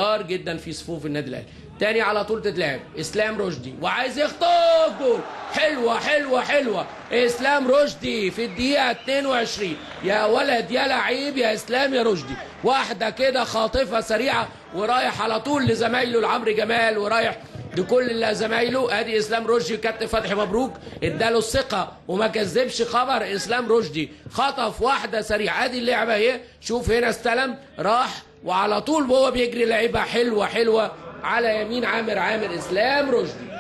جدا في صفوف النادي الاهلي. تاني على طول تتلعب اسلام رشدي وعايز يخطف جول. حلوه حلوه حلوه اسلام رشدي في الدقيقه 22. يا ولد يا لعيب يا اسلام يا رشدي، واحده كده خاطفه سريعه ورايح على طول لزمايله لعمرو جمال ورايح لكل زمايله. ادي اسلام رشدي. كابتن فتحي مبروك اداله الثقه وما كذبش خبر. اسلام رشدي خطف واحده سريعه. ادي اللعبه اهي. شوف هنا استلم راح وعلى طول وهو بيجري لعيبه حلوه حلوه على يمين عامر اسلام رشدي.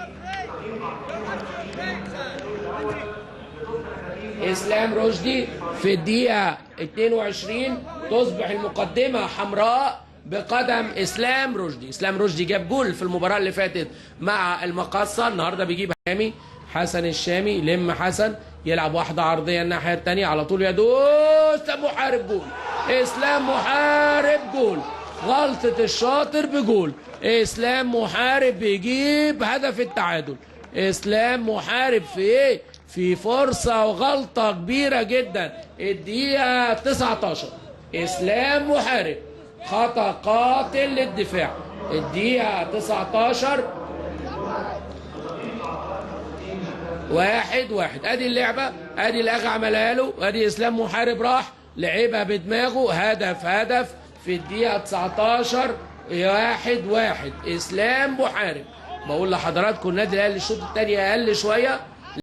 اسلام رشدي في الدقيقه 22 تصبح المقدمه حمراء بقدم اسلام رشدي. اسلام رشدي جاب جول في المباراه اللي فاتت مع المقاصه، النهارده بيجيب حسن الشامي. لم حسن يلعب واحده عرضيه الناحيه الثانيه على طول يدوس محارب جول. اسلام محارب جول. غلطه الشاطر بجول. اسلام محارب بيجيب هدف التعادل. اسلام محارب في ايه؟ في فرصه وغلطه كبيره جدا. الدقيقه 19 اسلام محارب خطأ قاتل للدفاع. الدقيقة 19 1-1. ادي اللعبة، ادي الاخ عملها له، ادي اسلام محارب راح لعبها بدماغه. هدف في الدقيقة 19 1-1 اسلام محارب. بقول لحضراتكم النادي الاهلي الشوط الثاني اقل شوية